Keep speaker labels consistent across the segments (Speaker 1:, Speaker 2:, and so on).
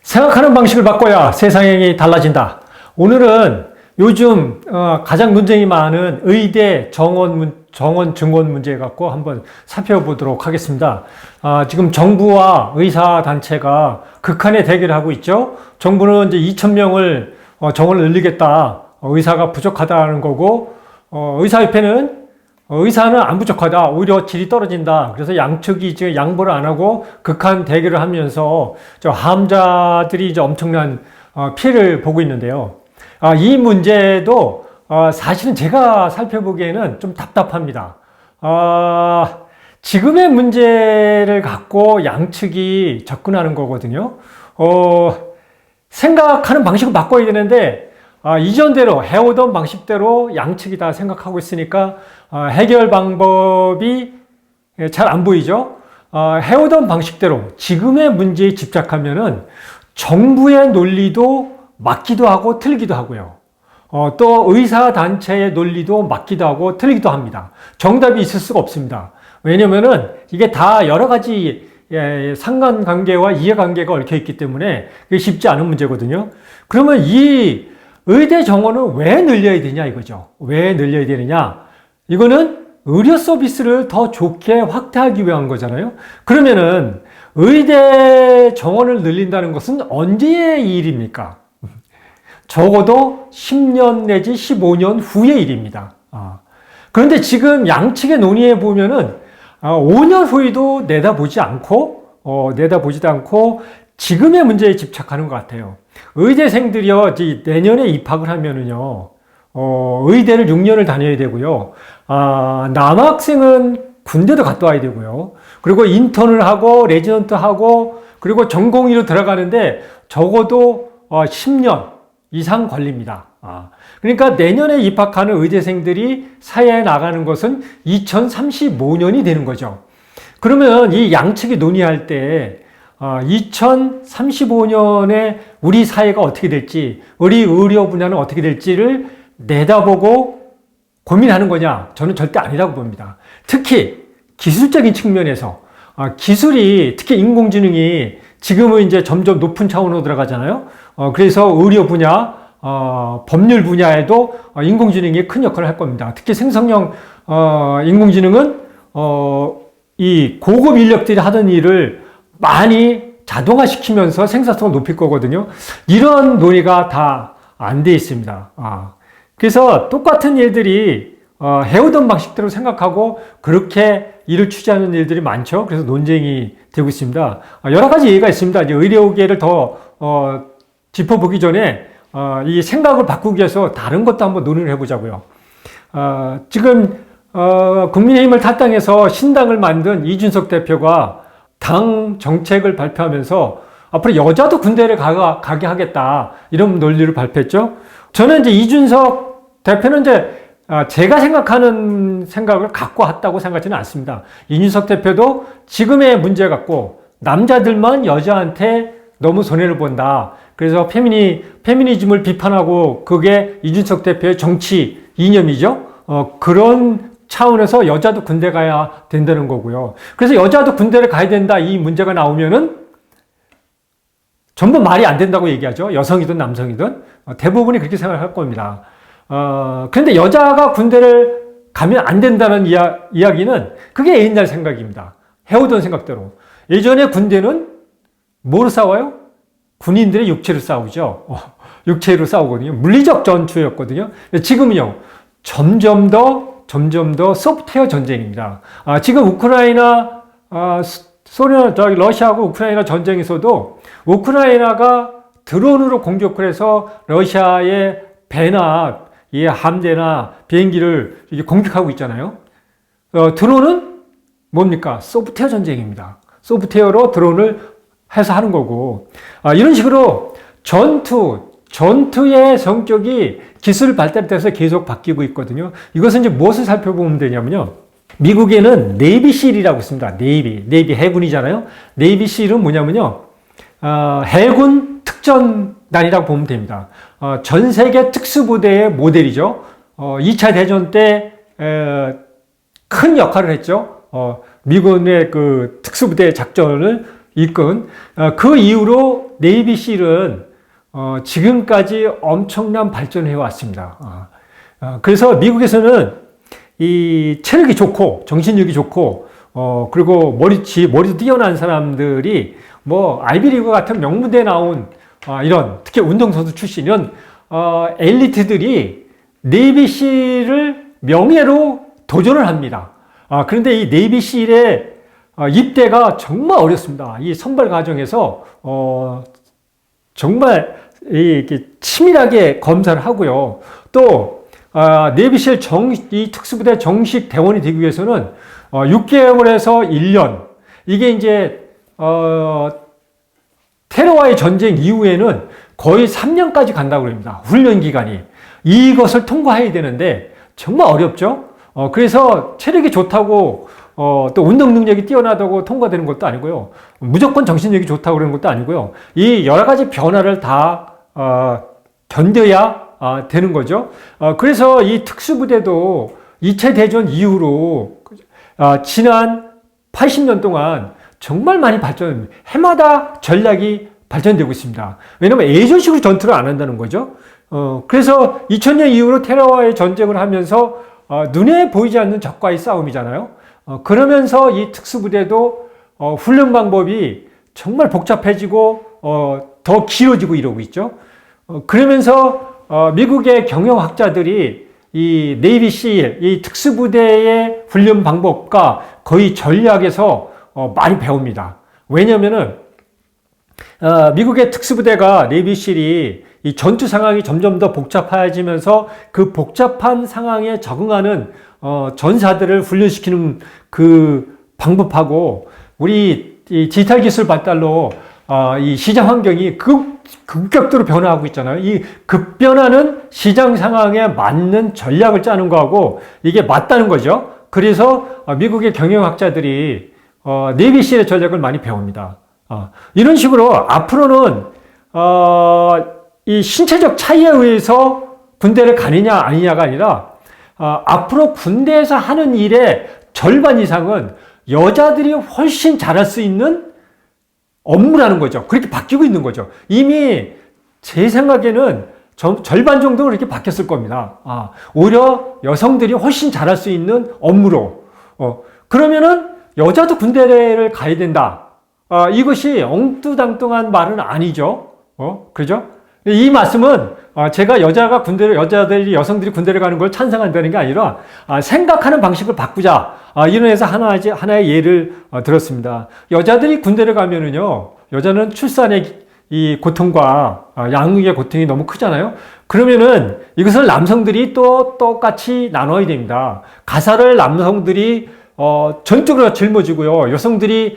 Speaker 1: 생각하는 방식을 바꿔야 세상이 달라진다. 오늘은 요즘 가장 논쟁이 많은 의대 정원 증원 문제 갖고 한번 살펴보도록 하겠습니다. 지금 정부와 의사단체가 극한의 대결을 하고 있죠. 정부는 이제 2,000명을 정원을 늘리겠다. 의사가 부족하다는 거고, 의사협회는 의사는 안 부족하다. 오히려 질이 떨어진다. 그래서 양측이 지금 양보를 안 하고 극한 대결을 하면서 환자들이 이제 엄청난 피해를 보고 있는데요. 이 문제도 사실은 제가 살펴보기에는 좀 답답합니다. 지금의 문제를 갖고 양측이 접근하는 거거든요. 생각하는 방식을 바꿔야 되는데 이전대로 해오던 방식대로 양측이 다 생각하고 있으니까 해결 방법이 잘 안 보이죠. 해오던 방식대로 지금의 문제에 집착하면은 정부의 논리도 맞기도 하고 틀리기도 하고요. 또 의사단체의 논리도 맞기도 하고 틀리기도 합니다. 정답이 있을 수가 없습니다. 왜냐면은 이게 다 여러 가지 상관관계와 이해관계가 얽혀 있기 때문에 그게 쉽지 않은 문제거든요. 그러면 이 의대 정원을 왜 늘려야 되냐 이거죠. 왜 늘려야 되느냐? 이거는 의료 서비스를 더 좋게 확대하기 위한 거잖아요. 그러면은 의대 정원을 늘린다는 것은 언제의 일입니까? 적어도 10년 내지 15년 후의 일입니다. 그런데 지금 양측의 논의해 보면은 5년 후에도 내다보지도 않고 지금의 문제에 집착하는 것 같아요. 의대생들이요, 내년에 입학을 하면은요, 의대를 6년을 다녀야 되고요. 남학생은 군대도 갔다 와야 되고요. 그리고 인턴을 하고, 레지던트 하고, 그리고 전공의로 들어가는데 적어도 10년 이상 걸립니다. 그러니까 내년에 입학하는 의대생들이 사회에 나가는 것은 2035년이 되는 거죠. 그러면 이 양측이 논의할 때 2035년에 우리 사회가 어떻게 될지, 우리 의료 분야는 어떻게 될지를 내다보고 고민하는 거냐? 저는 절대 아니라고 봅니다. 특히 기술적인 측면에서 기술이, 특히 인공지능이 지금은 이제 점점 높은 차원으로 들어가잖아요. 그래서 의료 분야, 법률 분야에도 인공지능이 큰 역할을 할 겁니다. 특히 생성형 인공지능은 이 고급 인력들이 하던 일을 많이 자동화시키면서 생산성을 높일 거거든요. 이런 논의가 다 안 돼 있습니다. 그래서 똑같은 일들이 해오던 방식대로 생각하고 그렇게 일을 취재하는 일들이 많죠. 그래서 논쟁이 되고 있습니다. 여러 가지 예가 있습니다. 이제 의료계를 더 짚어보기 전에 이 생각을 바꾸기 위해서 다른 것도 한번 논의를 해보자고요. 지금 국민의힘을 탈당해서 신당을 만든 이준석 대표가 당 정책을 발표하면서 앞으로 여자도 군대를 가게 하겠다 이런 논리를 발표했죠. 저는 이제 이준석 대표는 이제 제가 생각하는 생각을 갖고 왔다고 생각하지는 않습니다. 이준석 대표도 지금의 문제 갖고 남자들만 여자한테 너무 손해를 본다. 그래서 페미니즘을 비판하고 그게 이준석 대표의 정치 이념이죠. 그런 차원에서 여자도 군대 가야 된다는 거고요. 그래서 여자도 군대를 가야 된다 이 문제가 나오면은 전부 말이 안 된다고 얘기하죠. 여성이든 남성이든 대부분이 그렇게 생각할 겁니다. 그런데 여자가 군대를 가면 안 된다는 이야기는 그게 옛날 생각입니다. 해오던 생각대로. 예전에 군대는 뭐로 싸워요? 군인들의 육체로 싸우죠. 육체로 싸우거든요. 물리적 전투였거든요. 지금은요, 점점 더 소프트웨어 전쟁입니다. 지금 우크라이나, 러시아하고 우크라이나 전쟁에서도 우크라이나가 드론으로 공격을 해서 러시아의 배나 함대나 비행기를 공격하고 있잖아요. 드론은 뭡니까? 소프트웨어 전쟁입니다. 소프트웨어로 드론을 해서 하는 거고, 이런 식으로 전투의 성격이 기술 발달돼서 계속 바뀌고 있거든요. 이것은 이제 무엇을 살펴보면 되냐면요. 미국에는 네이비실이라고 있습니다. 네이비 해군이잖아요. 네이비실은 뭐냐면요. 해군 특전단이라고 보면 됩니다. 전 세계 특수부대의 모델이죠. 2차 대전 때 큰 역할을 했죠. 미군의 그 특수부대 작전을 이끈 그 이후로 네이비실은 지금까지 엄청난 발전을 해왔습니다. 그래서 미국에서는 이 체력이 좋고 정신력이 좋고 그리고 머리도 뛰어난 사람들이 뭐 아이비리그 같은 명문대에 나온 이런 특히 운동선수 출신 이런 엘리트들이 네이비실을 명예로 도전을 합니다. 그런데 이 네이비실의 입대가 정말 어렵습니다. 이 선발 과정에서 정말 이렇게 치밀하게 검사를 하고요. 또 네이비실 이 특수부대 정식 대원이 되기 위해서는 6개월에서 1년 이게 이제 테러와의 전쟁 이후에는 거의 3년까지 간다고 합니다. 훈련 기간이. 이것을 통과해야 되는데 정말 어렵죠. 그래서 체력이 좋다고 또 운동 능력이 뛰어나다고 통과되는 것도 아니고요. 무조건 정신력이 좋다고 그러는 것도 아니고요. 이 여러 가지 변화를 다 견뎌야 되는 거죠. 그래서 이 특수부대도 2차 대전 이후로 지난 80년 동안 정말 많이 해마다 전략이 발전되고 있습니다. 왜냐하면 예전식으로 전투를 안 한다는 거죠. 그래서 2000년 이후로 테러와의 전쟁을 하면서 눈에 보이지 않는 적과의 싸움이잖아요. 그러면서 이 특수부대도 훈련 방법이 정말 복잡해지고 더 길어지고 이러고 있죠. 그러면서 미국의 경영학자들이 이 네이비실, 이 특수부대의 훈련 방법과 거의 전략에서 많이 배웁니다. 왜냐하면은 미국의 특수부대가 네이비실이 이 전투 상황이 점점 더 복잡해지면서 그 복잡한 상황에 적응하는 전사들을 훈련시키는 그 방법하고 우리 이 디지털 기술 발달로 이 시장 환경이 급격도로 변화하고 있잖아요. 이 급변하는 시장 상황에 맞는 전략을 짜는 거하고 이게 맞다는 거죠. 그래서 미국의 경영학자들이 네이비실의 전략을 많이 배웁니다. 이런 식으로 앞으로는 이 신체적 차이에 의해서 군대를 가느냐 아니냐가 아니라 앞으로 군대에서 하는 일의 절반 이상은 여자들이 훨씬 잘할 수 있는 업무라는 거죠. 그렇게 바뀌고 있는 거죠. 이미 제 생각에는 절반 정도 그렇게 바뀌었을 겁니다. 오히려 여성들이 훨씬 잘할 수 있는 업무로. 그러면은 여자도 군대를 가야 된다. 이것이 엉뚱당뚱한 말은 아니죠. 그죠? 이 말씀은 제가 여성들이 군대를 가는 걸 찬성한다는 게 아니라 생각하는 방식을 바꾸자. 이런 해서 하나의 예를 들었습니다. 여자들이 군대를 가면은요, 여자는 출산의 이 고통과 양육의 고통이 너무 크잖아요. 그러면은 이것을 남성들이 또 똑같이 나눠야 됩니다. 가사를 남성들이 전적으로 짊어지고요. 여성들이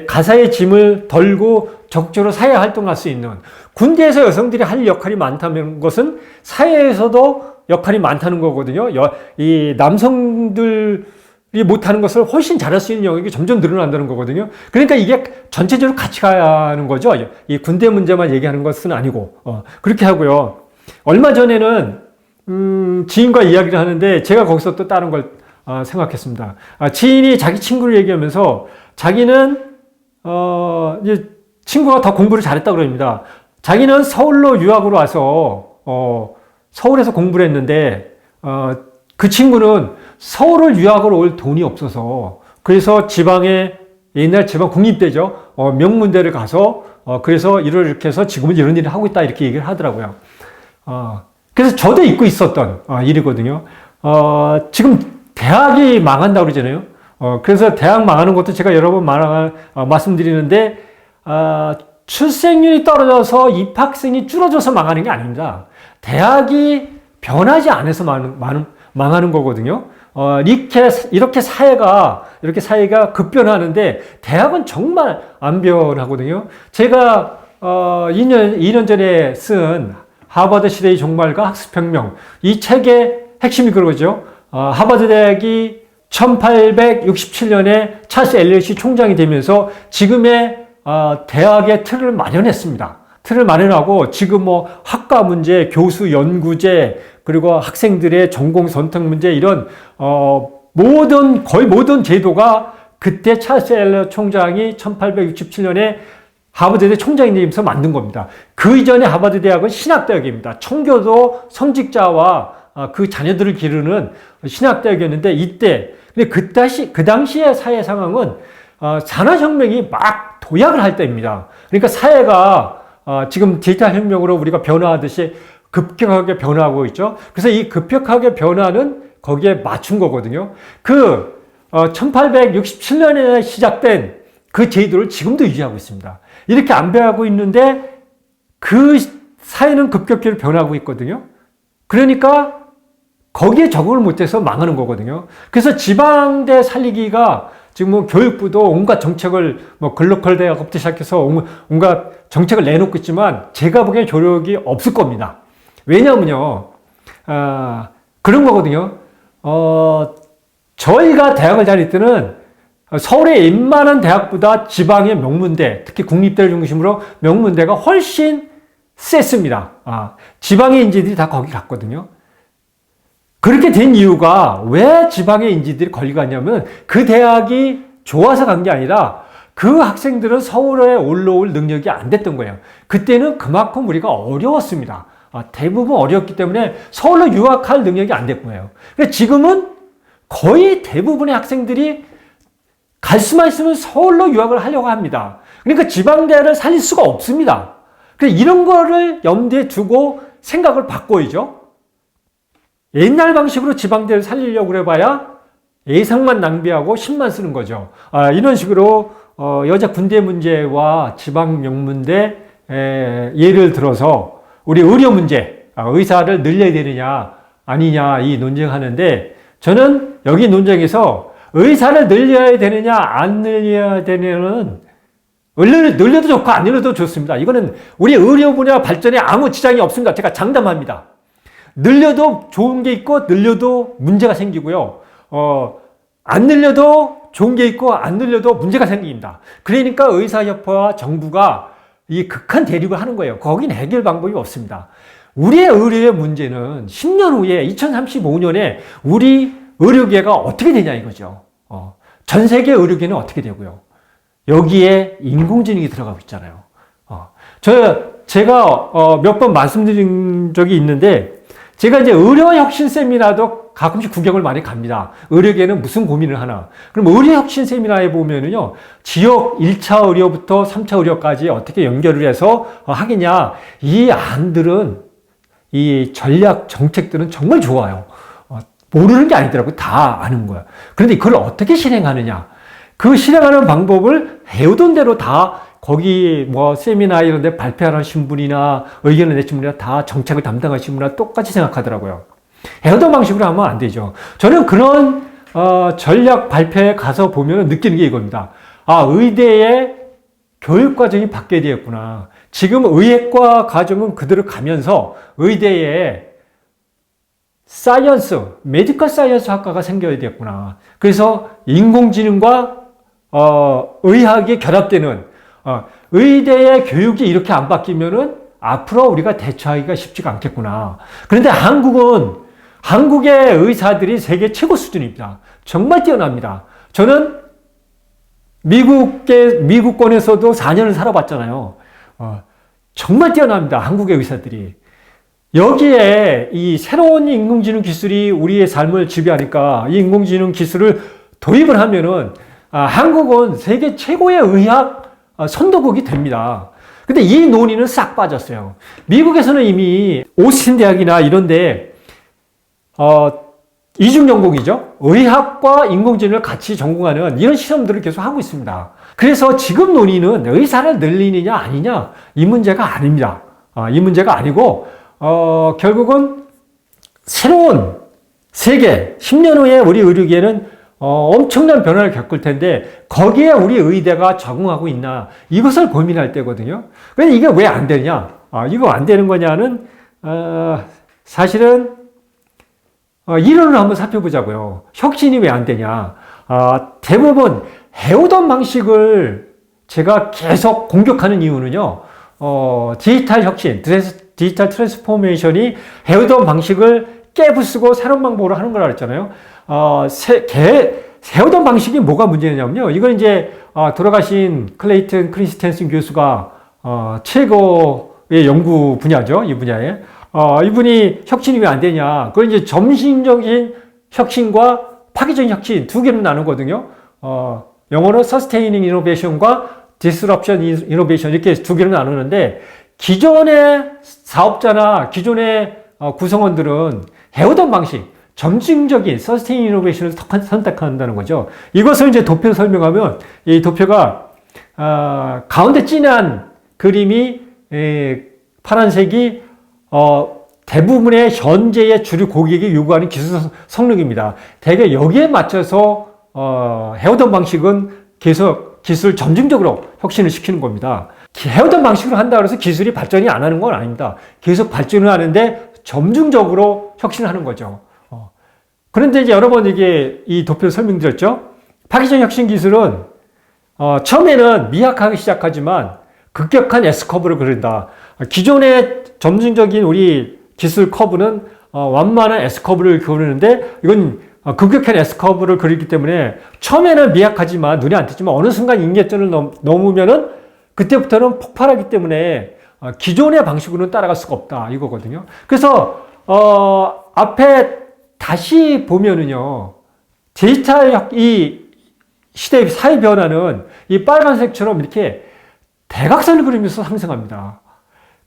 Speaker 1: 가사의 짐을 덜고 적극적으로 사회 활동할 수 있는 군대에서 여성들이 할 역할이 많다는 것은 사회에서도 역할이 많다는 거거든요. 이 남성들이 못하는 것을 훨씬 잘할 수 있는 영역이 점점 늘어난다는 거거든요. 그러니까 이게 전체적으로 같이 가는 거죠. 이 군대 문제만 얘기하는 것은 아니고 그렇게 하고요. 얼마 전에는 지인과 이야기를 하는데 제가 거기서 또 다른 걸 생각했습니다. 지인이 자기 친구를 얘기하면서 자기는 이제 친구가 더 공부를 잘했다고 그럽니다. 자기는 서울로 유학으로 와서 서울에서 공부를 했는데 그 친구는 서울을 유학으로 올 돈이 없어서 그래서 옛날 지방 국립대죠. 명문대를 가서 그래서 이렇게 해서 지금은 이런 일을 하고 있다 이렇게 얘기를 하더라고요. 그래서 저도 잊고 있었던 일이거든요. 지금 대학이 망한다고 그러잖아요. 그래서 대학 망하는 것도 제가 여러 번 말씀드리는데, 출생률이 떨어져서 입학생이 줄어져서 망하는 게 아닙니다. 대학이 변하지 않아서 망하는 거거든요. 이렇게 사회가 급변하는데, 대학은 정말 안 변하거든요. 제가, 2년 전에 쓴 하버드 시대의 종말과 학습혁명, 이 책의 핵심이 그거죠. 하버드 대학이 1867년에 찰스 엘리엇이 총장이 되면서 지금의 대학의 틀을 마련했습니다. 틀을 마련하고 지금 뭐 학과 문제, 교수 연구제, 그리고 학생들의 전공 선택 문제 이런 거의 모든 제도가 그때 찰스 엘리엇 총장이 1867년에 하버드대 총장이 되면서 만든 겁니다. 그 이전에 하버드 대학은 신학대학입니다. 청교도 성직자와 그 자녀들을 기르는 신학대학이었는데 이때 근데 그 당시의 사회 상황은 산업혁명이 막 도약을 할 때입니다. 그러니까 사회가 지금 디지털 혁명으로 우리가 변화하듯이 급격하게 변화하고 있죠. 그래서 이 급격하게 변화는 거기에 맞춘 거거든요. 1867년에 시작된 그 제도를 지금도 유지하고 있습니다. 이렇게 안배하고 있는데 그 사회는 급격히 변하고 있거든요. 그러니까 거기에 적응을 못해서 망하는 거거든요. 그래서 지방대 살리기가 지금 뭐 교육부도 온갖 정책을 뭐 글로컬 대학부터 시작해서 온갖 정책을 내놓고 있지만 제가 보기엔 조력이 없을 겁니다. 왜냐면요, 그런 거거든요. 저희가 대학을 다닐 때는 서울의 웬만한 대학보다 지방의 명문대, 특히 국립대를 중심으로 명문대가 훨씬 셌습니다. 지방의 인재들이 다 거기 갔거든요. 그렇게 된 이유가 왜 지방의 인재들이 거기 갔냐면 그 대학이 좋아서 간 게 아니라 그 학생들은 서울에 올라올 능력이 안 됐던 거예요. 그때는 그만큼 우리가 어려웠습니다. 대부분 어려웠기 때문에 서울로 유학할 능력이 안 됐던 거예요. 근데 지금은 거의 대부분의 학생들이 갈 수만 있으면 서울로 유학을 하려고 합니다. 그러니까 지방대를 살릴 수가 없습니다. 그래서 이런 거를 염두에 두고 생각을 바꿔야죠. 옛날 방식으로 지방대를 살리려고 해봐야 예산만 낭비하고 힘만 쓰는 거죠. 이런 식으로 여자 군대 문제와 지방 명문대 예를 들어서 우리 의료 문제, 의사를 늘려야 되느냐 아니냐 이 논쟁하는데 저는 여기 논쟁에서 의사를 늘려야 되느냐 안 늘려야 되느냐는 늘려도 좋고 안 늘려도 좋습니다. 이거는 우리 의료 분야 발전에 아무 지장이 없습니다. 제가 장담합니다. 늘려도 좋은 게 있고 늘려도 문제가 생기고요. 안 늘려도 좋은 게 있고 안 늘려도 문제가 생깁니다. 그러니까 의사협회와 정부가 이 극한 대립을 하는 거예요. 거긴 해결 방법이 없습니다. 우리의 의료의 문제는 10년 후에 2035년에 우리 의료계가 어떻게 되냐 이거죠. 전 세계 의료계는 어떻게 되고요. 여기에 인공지능이 들어가고 있잖아요. 제가 몇 번 말씀드린 적이 있는데 제가 이제 의료혁신 세미나도 가끔씩 구경을 많이 갑니다. 의료계는 무슨 고민을 하나. 그럼 의료혁신 세미나에 보면은요, 지역 1차 의료부터 3차 의료까지 어떻게 연결을 해서 하겠냐. 이 안들은, 이 전략 정책들은 정말 좋아요. 모르는 게 아니더라고요. 다 아는 거야. 그런데 그걸 어떻게 실행하느냐. 그 실행하는 방법을 해오던 대로 다 거기 뭐 세미나 이런 데 발표하신 분이나 의견을 내신 분이나 다 정책을 담당하신 분이나 똑같이 생각하더라고요. 해오던 방식으로 하면 안 되죠. 저는 그런 전략 발표에 가서 보면 느끼는 게 이겁니다. 의대의 교육 과정이 바뀌어야 되겠구나. 지금 의학과 과정은 그대로 가면서 의대에 사이언스, 메디컬 사이언스 학과가 생겨야 되겠구나. 그래서 인공지능과 의학이 결합되는 의대의 교육이 이렇게 안 바뀌면은 앞으로 우리가 대처하기가 쉽지가 않겠구나. 그런데 한국의 의사들이 세계 최고 수준입니다. 정말 뛰어납니다. 저는 미국권에서도 4년을 살아봤잖아요. 정말 뛰어납니다. 한국의 의사들이. 여기에 이 새로운 인공지능 기술이 우리의 삶을 지배하니까 이 인공지능 기술을 도입을 하면은 한국은 세계 최고의 의학 선도국이 됩니다. 근데 이 논의는 싹 빠졌어요. 미국에서는 이미 오스틴 대학이나 이런데 이중 전공이죠. 의학과 인공지능을 같이 전공하는 이런 실험들을 계속 하고 있습니다. 그래서 지금 논의는 의사를 늘리느냐 아니냐 이 문제가 아닙니다. 이 문제가 아니고 결국은 새로운 세계 10년 후에 우리 의료계는 엄청난 변화를 겪을 텐데 거기에 우리 의대가 적응하고 있나 이것을 고민할 때거든요. 그런데 이게 왜 안 되냐? 이거 안 되는 거냐는 사실은 이론을 한번 살펴보자고요. 혁신이 왜 안 되냐? 대부분 해오던 방식을 제가 계속 공격하는 이유는요. 디지털 혁신, 디지털 트랜스포메이션이 해오던 방식을 깨부수고 새로운 방법으로 하는 거라 그랬잖아요. 세우던 방식이 뭐가 문제냐면요. 이건 이제 돌아가신 클레이튼 크리스텐슨 교수가 최고의 연구 분야죠. 이 분야에. 이분이 혁신이 왜 안 되냐. 그걸 이제 점진적인 혁신과 파괴적인 혁신 두 개로 나누거든요. 영어로 Sustaining Innovation과 Disruption Innovation 이렇게 두 개로 나누는데 기존의 사업자나 기존의 구성원들은 해오던 방식, 점진적인 Sustaining Innovation을 선택한다는 거죠. 이것을 이제 도표로 설명하면 이 도표가 가운데 진한 그림이 파란색이 대부분의 현재의 주류 고객이 요구하는 기술 성능입니다. 대개 여기에 맞춰서 해오던 방식은 계속 기술 점진적으로 혁신을 시키는 겁니다. 해오던 방식으로 한다고 해서 기술이 발전이 안 하는 건 아닙니다. 계속 발전을 하는데 점진적으로 혁신하는 거죠. 그런데 이제 여러 번 이 도표를 설명드렸죠. 파괴적 혁신 기술은 처음에는 미약하게 시작하지만 급격한 S커브를 그린다. 기존의 점진적인 우리 기술 커브는 완만한 S커브를 그리는데 이건 급격한 S커브를 그리기 때문에 처음에는 미약하지만 눈에 안 띄지만 어느 순간 임계점을 넘으면은 그때부터는 폭발하기 때문에 기존의 방식으로는 따라갈 수가 없다 이거거든요. 그래서 앞에 다시 보면은요 디지털 이 시대의 사회 변화는 이 빨간색처럼 이렇게 대각선을 그리면서 상승합니다.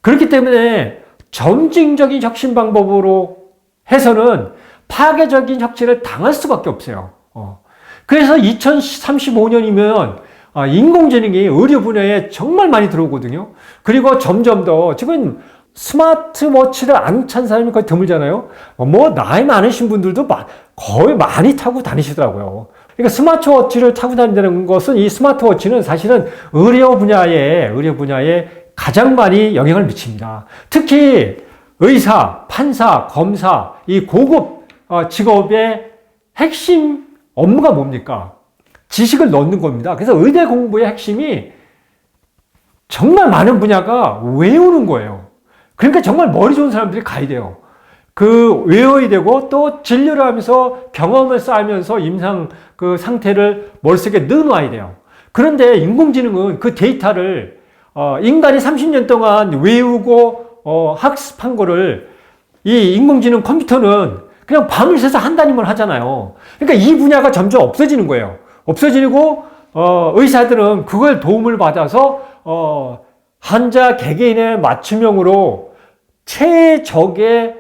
Speaker 1: 그렇기 때문에 점진적인 혁신 방법으로 해서는 파괴적인 혁신을 당할 수밖에 없어요. 그래서 2035년이면 인공지능이 의료 분야에 정말 많이 들어오거든요. 그리고 점점 더 지금 스마트워치를 안 찬 사람이 거의 드물잖아요. 나이 많으신 분들도 거의 많이 타고 다니시더라고요. 그러니까 스마트워치를 타고 다닌다는 것은 이 스마트워치는 사실은 의료 분야에 가장 많이 영향을 미칩니다. 특히 의사, 판사, 검사, 이 고급 직업의 핵심 업무가 뭡니까? 지식을 넣는 겁니다. 그래서 의대 공부의 핵심이 정말 많은 분야가 외우는 거예요. 그러니까 정말 머리 좋은 사람들이 가야 돼요. 외워야 되고 또 진료를 하면서 경험을 쌓으면서 임상 그 상태를 머릿속에 넣어놔야 돼요. 그런데 인공지능은 그 데이터를 인간이 30년 동안 외우고 학습한 거를 이 인공지능 컴퓨터는 그냥 밤을 새서 한다니만 하잖아요. 그러니까 이 분야가 점점 없어지는 거예요. 없어지고 의사들은 그걸 도움을 받아서 환자 개개인의 맞춤형으로 최적의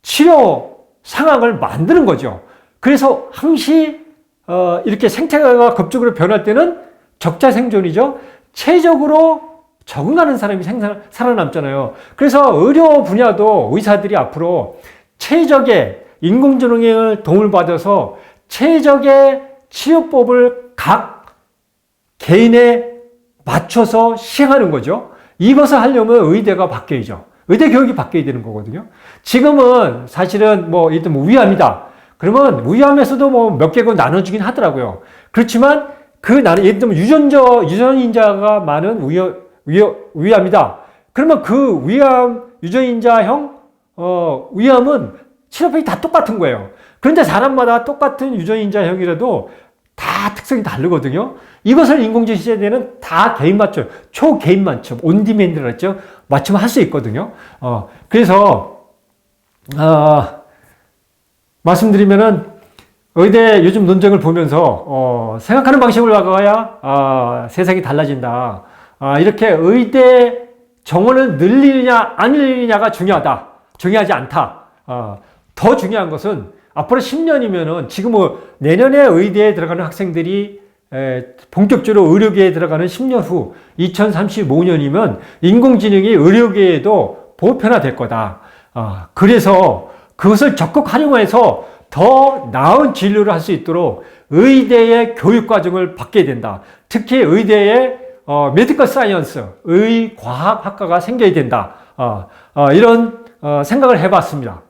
Speaker 1: 치료 상황을 만드는 거죠. 그래서 항시 이렇게 생태계가 급적으로 변할 때는 적자 생존이죠. 최적으로 적응하는 사람이 살아남잖아요. 그래서 의료 분야도 의사들이 앞으로 최적의 인공지능의 도움을 받아서 최적의 치료법을 각 개인에 맞춰서 시행하는 거죠. 이것을 하려면 의대가 바뀌어야죠. 의대 교육이 바뀌어야 되는 거거든요. 지금은 사실은 위암이다. 그러면 위암에서도 몇 개국 나눠주긴 하더라고요. 그렇지만 예를 들면 유전인자가 많은 위암이다. 그러면 그 유전인자형 위암은 치료법이 다 똑같은 거예요. 그런데 사람마다 똑같은 유전인자형이라도 다 특성이 다르거든요. 이것을 인공지능 시대에는 다 개인 맞춤, 초개인 맞춤, 온디맨드라고 했죠. 맞춤을 할 수 있거든요. 그래서 말씀드리면은 의대 요즘 논쟁을 보면서 생각하는 방식을 바꿔야 세상이 달라진다. 이렇게 의대 정원을 늘리느냐 안 늘리느냐가 중요하지 않다. 더 중요한 것은 앞으로 10년이면은 지금 내년에 의대에 들어가는 학생들이 본격적으로 의료계에 들어가는 10년 후 2035년이면 인공지능이 의료계에도 보편화될 거다. 그래서 그것을 적극 활용해서 더 나은 진료를 할 수 있도록 의대의 교육과정을 바뀌어야 된다. 특히 의대에 메디컬 사이언스, 의과학학과가 생겨야 된다. 이런 생각을 해봤습니다.